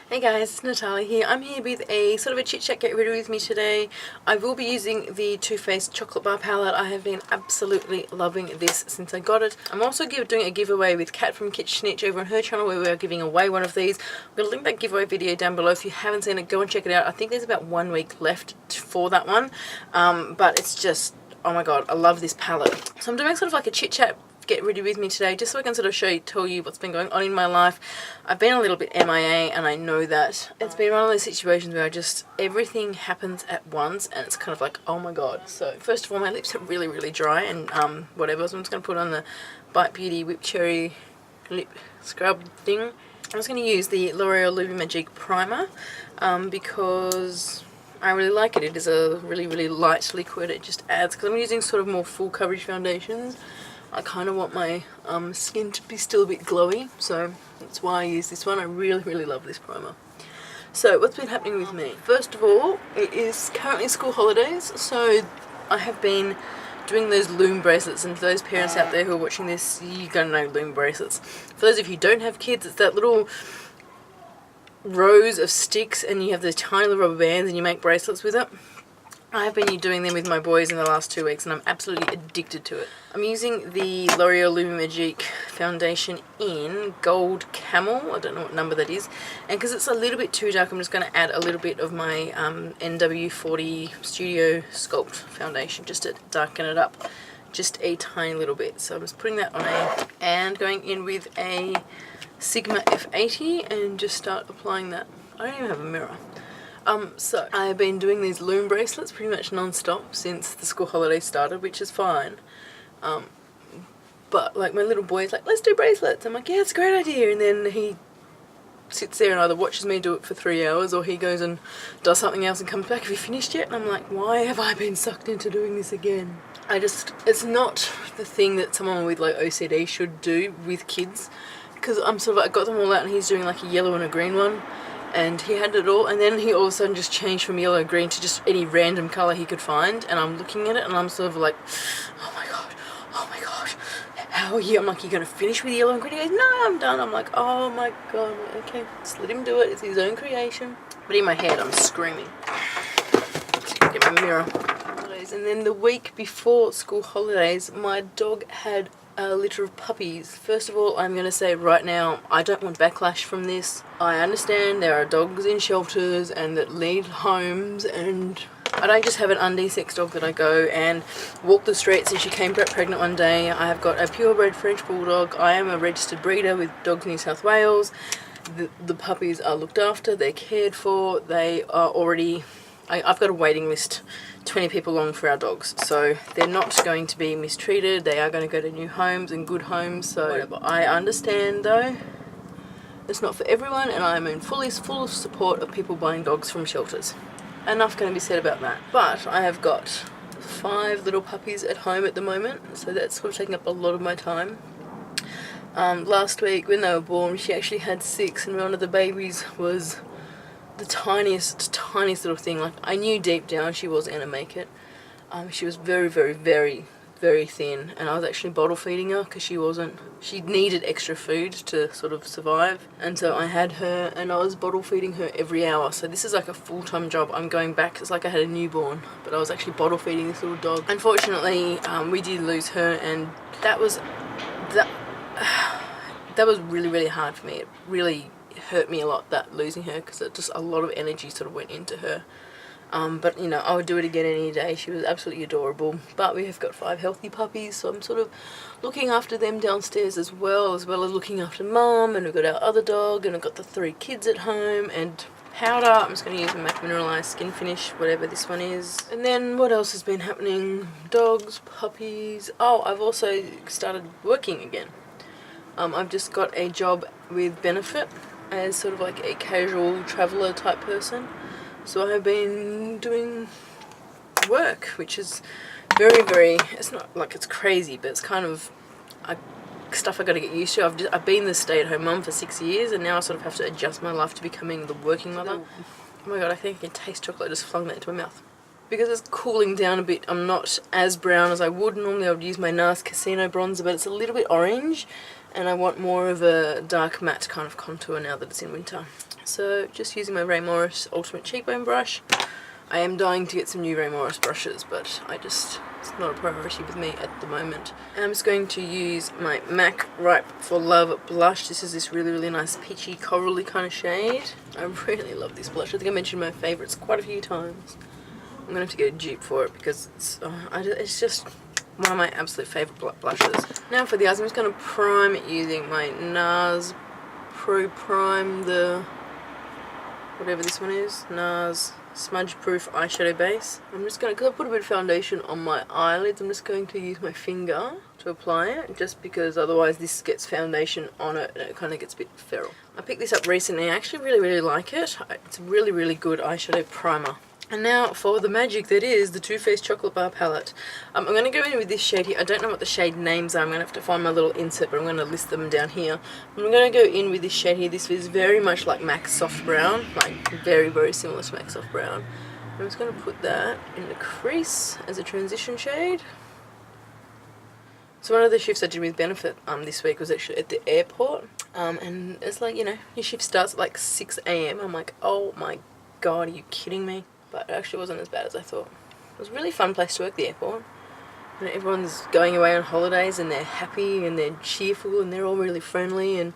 Hey guys, it's Natalia here. I'm here with a sort of a chit chat get ready with me today. I will be using the Too Faced chocolate bar palette. I have been absolutely loving this since I got it. I'm also doing a giveaway with Kat from Kit Snitch over on her channel where we are giving away one of these. I'm going to link that giveaway video down below. If you haven't seen it, go and check it out. I think there's about 1 week left for that one, but it's just, oh my god, I love this palette. So I'm doing sort of like a chit chat get ready with me today just so I can sort of tell you what's been going on in my life. I've been a little bit MIA and I know that it's been one of those situations where everything happens at once and it's kind of like, oh my god. So first of all, my lips are really dry and whatever, so I'm just going to put on the Bite Beauty Whipped Cherry lip scrub thing. I'm just going to use the L'Oreal Lumi Magique primer because I really like it. It is a really light liquid. It just adds, because I'm using sort of more full coverage foundations, I kind of want my skin to be still a bit glowy, so that's why I use this one. I really love this primer. So what's been happening with me? First of all, it is currently school holidays, so I have been doing those loom bracelets, and for those parents out there who are watching this, you're gonna know loom bracelets. For those of you who don't have kids, it's that little rows of sticks and you have those tiny little rubber bands and you make bracelets with it. I have been doing them with my boys in the last 2 weeks and I'm absolutely addicted to it. I'm using the L'Oreal Lumi Magique foundation in Gold Camel, I don't know what number that is, and because it's a little bit too dark I'm just going to add a little bit of my NW40 Studio Sculpt foundation just to darken it up just a tiny little bit. So I'm just putting that on and going in with a Sigma F80 and just start applying that. I don't even have a mirror. So I have been doing these loom bracelets pretty much non-stop since the school holiday started, which is fine. But like my little boy is like, let's do bracelets. I'm like, yeah, it's a great idea. And then he sits there and either watches me do it for 3 hours or he goes and does something else and comes back, have you finished yet? And I'm like, why have I been sucked into doing this again? It's not the thing that someone with like OCD should do with kids, because I got them all out and he's doing like a yellow and a green one. And he had it all, and then he all of a sudden just changed from yellow and green to just any random colour he could find, and I'm looking at it and I'm sort of like, oh my god, how are you? I'm like, you're going to finish with yellow and green? He goes, no, I'm done. I'm like, oh my god, okay, just let him do it, it's his own creation. But in my head I'm screaming. Get my mirror. And then the week before school holidays, my dog had a litter of puppies. First of all, I'm going to say right now, I don't want backlash from this. I understand there are dogs in shelters and that need homes, and I don't just have an undesexed dog that I go and walk the streets and she came back pregnant one day. I have got a purebred French Bulldog. I am a registered breeder with Dogs New South Wales. The puppies are looked after, they're cared for, they are already... I've got a waiting list 20 people long for our dogs, so they're not going to be mistreated. They are going to go to new homes and good homes, so whatever. I understand though, it's not for everyone, and I'm in full support of people buying dogs from shelters. Enough going to be said about that. But I have got 5 little puppies at home at the moment, so that's sort of taking up a lot of my time. Last week when they were born, she actually had 6, and one of the babies was the tiniest little thing. Like, I knew deep down she wasn't going to make it. She was very thin, and I was actually bottle feeding her because she needed extra food to sort of survive, and so I had her and I was bottle feeding her every hour. So this is like a full-time job. I'm going back, it's like I had a newborn, but I was actually bottle feeding this little dog. Unfortunately, we did lose her, and that was really hard for me. It really hurt me a lot, that losing her, because just a lot of energy sort of went into her. But you know, I would do it again any day. She was absolutely adorable. But we have got 5 healthy puppies, so I'm sort of looking after them downstairs as well as looking after Mum, and we've got our other dog, and I've got the 3 kids at home, and powder. I'm just going to use my MAC Mineralized Skin Finish, whatever this one is. And then what else has been happening? Dogs, puppies. Oh, I've also started working again. I've just got a job with Benefit as sort of like a casual traveller type person. So I have been doing work, which is very, it's not like it's crazy, but it's kind of stuff I got to get used to. I've been the stay-at-home mum for 6 years, and now I sort of have to adjust my life to becoming the working mother. Oh my god, I think I can taste chocolate. I just flung that into my mouth. Because it's cooling down a bit, I'm not as brown as I would. Normally I would use my NARS Casino bronzer, but it's a little bit orange, and I want more of a dark matte kind of contour now that it's in winter. So just using my Ray Morris Ultimate Cheekbone brush. I am dying to get some new Ray Morris brushes, but it's not a priority with me at the moment. And I'm just going to use my MAC Ripe for Love blush. This is this really, really nice peachy, corally kind of shade. I really love this blush. I think I mentioned my favourites quite a few times. I'm going to have to get a dupe for it because it's just one of my absolute favourite blushes. Now for the eyes, I'm just going to prime it using my NARS Pro Prime, the whatever this one is, NARS Smudge Proof Eyeshadow Base. I'm just going to, because I put a bit of foundation on my eyelids, I'm just going to use my finger to apply it, just because otherwise this gets foundation on it and it kind of gets a bit feral. I picked this up recently. I actually really, really like it. It's a really, really good eyeshadow primer. And now for the magic that is the Too Faced Chocolate Bar Palette. I'm going to go in with this shade here. I don't know what the shade names are. I'm going to have to find my little insert, but I'm going to list them down here. I'm going to go in with this shade here. This is very much like MAC Soft Brown, like very, very similar to MAC Soft Brown. I'm just going to put that in the crease as a transition shade. So one of the shifts I did with Benefit this week was actually at the airport. And it's like, you know, your shift starts at like 6 AM. I'm like, oh my god, are you kidding me? But it actually wasn't as bad as I thought. It was a really fun place to work, the airport. And everyone's going away on holidays and they're happy and they're cheerful and they're all really friendly, and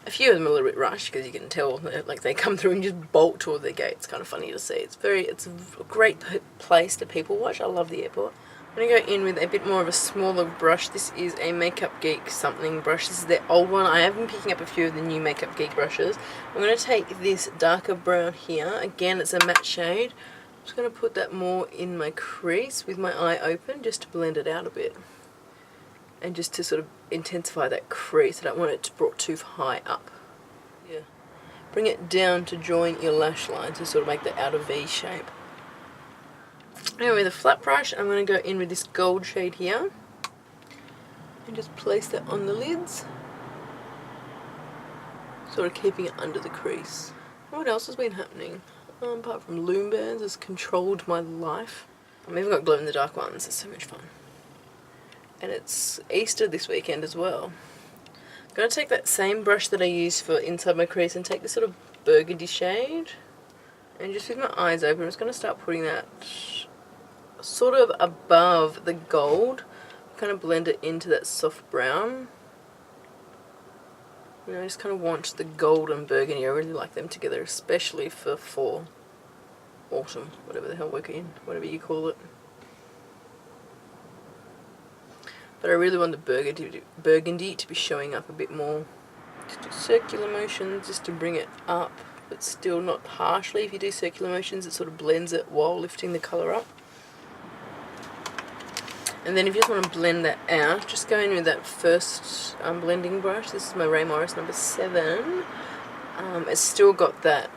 a few of them are a little bit rushed because you can tell that, like, they come through and just bolt toward their gate. It's kind of funny to see. It's a great place to people watch. I love the airport. I'm going to go in with a bit more of a smaller brush. This is a Makeup Geek something brush. This is their old one. I have been picking up a few of the new Makeup Geek brushes. I'm going to take this darker brown here. Again, it's a matte shade. I'm just going to put that more in my crease with my eye open just to blend it out a bit. And just to sort of intensify that crease. I don't want it brought too high up. Yeah. Bring it down to join your lash line to sort of make the outer V shape. Now with a flat brush, I'm going to go in with this gold shade here and just place that on the lids, sort of keeping it under the crease. What else has been happening? Apart from loom bands has controlled my life. I've even got glow in the dark ones. It's so much fun. And it's Easter this weekend as well. I'm going to take that same brush that I used for inside my crease and take this sort of burgundy shade, and just with my eyes open, I'm just going to start putting that sort of above the gold, kind of blend it into that soft brown. You know, I just kind of want the gold and burgundy. I really like them together, especially for fall, autumn, whatever the hell we're in, whatever you call it. But I really want the burgundy to be showing up a bit more. Just do circular motions just to bring it up, but still not harshly. If you do circular motions, it sort of blends it while lifting the colour up. And then if you just want to blend that out, just go in with that first blending brush. This is my Ray Morris number 7. It's still got that,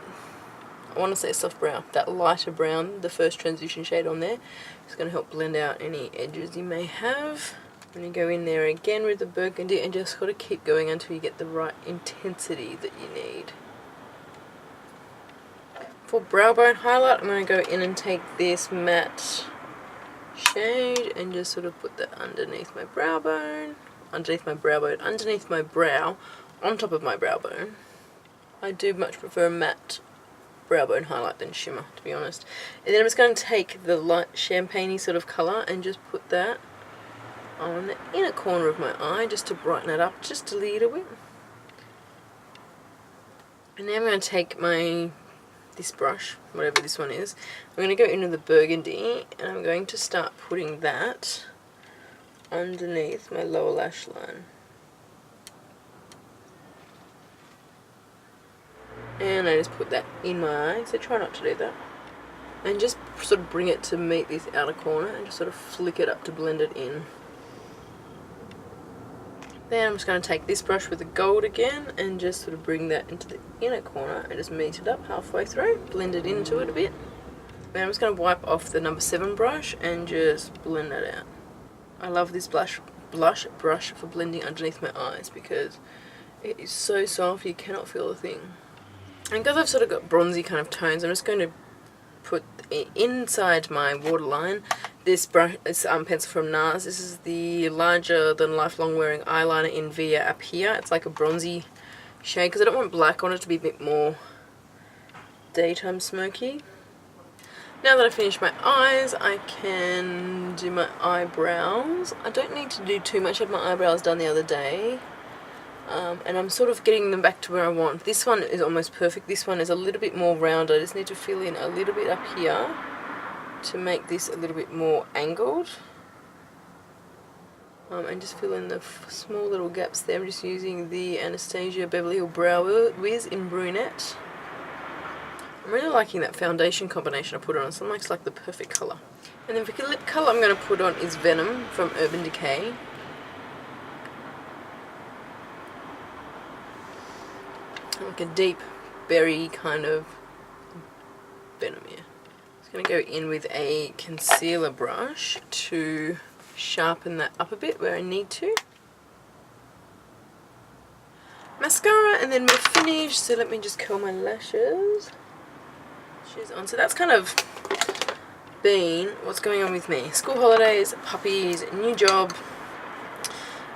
I want to say soft brown, that lighter brown, the first transition shade on there. It's going to help blend out any edges you may have. And you go in there again with the burgundy and just got to keep going until you get the right intensity that you need. For brow bone highlight, I'm going to go in and take this matte shade and just sort of put that underneath my brow bone, underneath my brow, on top of my brow bone. I do much prefer matte brow bone highlight than shimmer, to be honest. And then I'm just going to take the light champagne-y sort of colour and just put that on the inner corner of my eye just to brighten it up just a little bit. And now I'm going to take this brush, whatever this one is, I'm going to go into the burgundy and I'm going to start putting that underneath my lower lash line. And I just put that in my eye, so try not to do that. And just sort of bring it to meet this outer corner and just sort of flick it up to blend it in. Then I'm just going to take this brush with the gold again and just sort of bring that into the inner corner and just meet it up halfway through, blend it into it a bit. Then I'm just going to wipe off the number 7 brush and just blend that out. I love this blush brush for blending underneath my eyes because it is so soft you cannot feel a thing. And because I've sort of got bronzy kind of tones, I'm just going to put inside my waterline this brush, this pencil from NARS. This is the Larger Than Lifelong Wearing Eyeliner in Via Appia. It's like a bronzy shade because I don't want black. I want it to be a bit more daytime smoky. Now that I've finished my eyes, I can do my eyebrows. I don't need to do too much. I had my eyebrows done the other day. And I'm sort of getting them back to where I want. This one is almost perfect. This one is a little bit more round. I just need to fill in a little bit up here to make this a little bit more angled. And just fill in the small little gaps there. I'm just using the Anastasia Beverly Brow Whizz in Brunette. I'm really liking that foundation combination I put on. So it looks like the perfect colour. And then for lip colour I'm going to put on is Venom from Urban Decay. Like a deep berry kind of Venom here. I'm going to go in with a concealer brush to sharpen that up a bit where I need to. Mascara, and then we're finished. So let me just curl my lashes. She's on. So that's kind of been what's going on with me. School holidays, puppies, new job,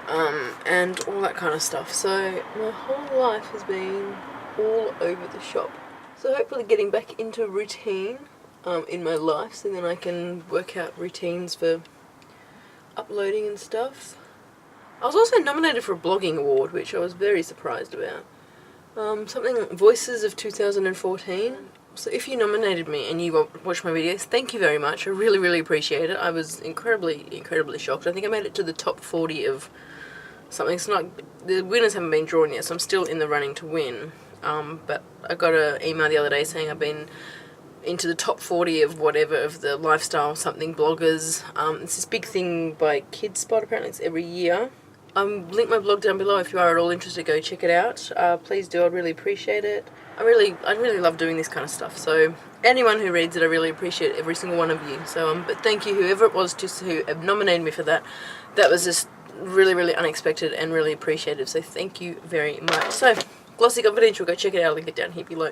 and all that kind of stuff. So my whole life has been all over the shop. So hopefully getting back into routine in my life, so then I can work out routines for uploading and stuff. I was also nominated for a blogging award, which I was very surprised about. Something Voices of 2014. So if you nominated me and you watched my videos, thank you very much. I really, really appreciate it. I was incredibly shocked. I think I made it to the top 40 of something. It's not, the winners haven't been drawn yet, so I'm still in the running to win. But I got an email the other day saying I've been into the top 40 of whatever, of the lifestyle something bloggers. It's this big thing by Kids Spot, apparently it's every year. Link my blog down below if you are at all interested, go check it out. Please do, I'd really appreciate it. I really love doing this kind of stuff, so anyone who reads it, I really appreciate every single one of you. So but thank you whoever it was who nominated me for that. That was just really, really unexpected and really appreciative, so thank you very much. So Glossy Confidential, go check it out, I'll link it down here below.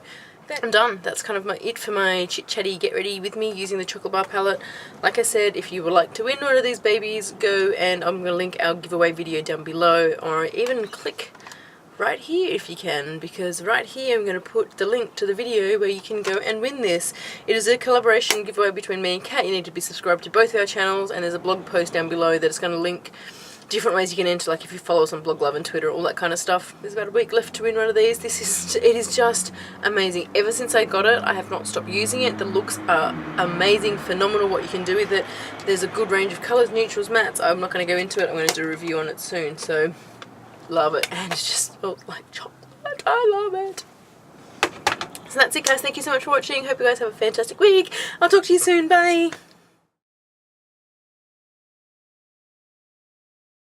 I'm done. That's kind of it for my chit chatty get ready with me using the chocolate bar palette. Like I said, if you would like to win one of these babies, go and I'm going to link our giveaway video down below, or even click right here if you can, because right here I'm going to put the link to the video where you can go and win this. It is a collaboration giveaway between me and Kat. You need to be subscribed to both our channels, and there's a blog post down below that is going to link different ways you can enter, like if you follow us on Blog Love and Twitter, all that kind of stuff. There's about a week left to win one of these. It is just amazing. Ever since I got it, I have not stopped using it. The looks are amazing, phenomenal what you can do with it. There's a good range of colours, neutrals, mattes. I'm not going to go into it. I'm going to do a review on it soon. So love it, and it just smells like chocolate. I love it. So that's it, guys. Thank you so much for watching. Hope you guys have a fantastic week. I'll talk to you soon. Bye.